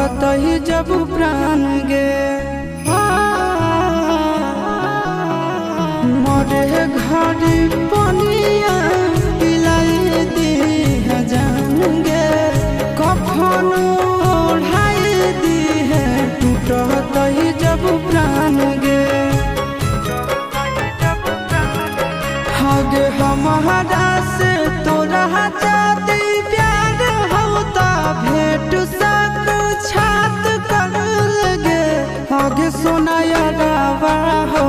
ही जब प्राण गे मोरे घड़ी पनिया पिलाई दी है जान गे कफन ओढ़ाई दी है टूटत ही जब प्राण गे हगे हमारा से तोरा जाती प्यार होता भेट साथ छात कर लगे हगे सोना यारा हो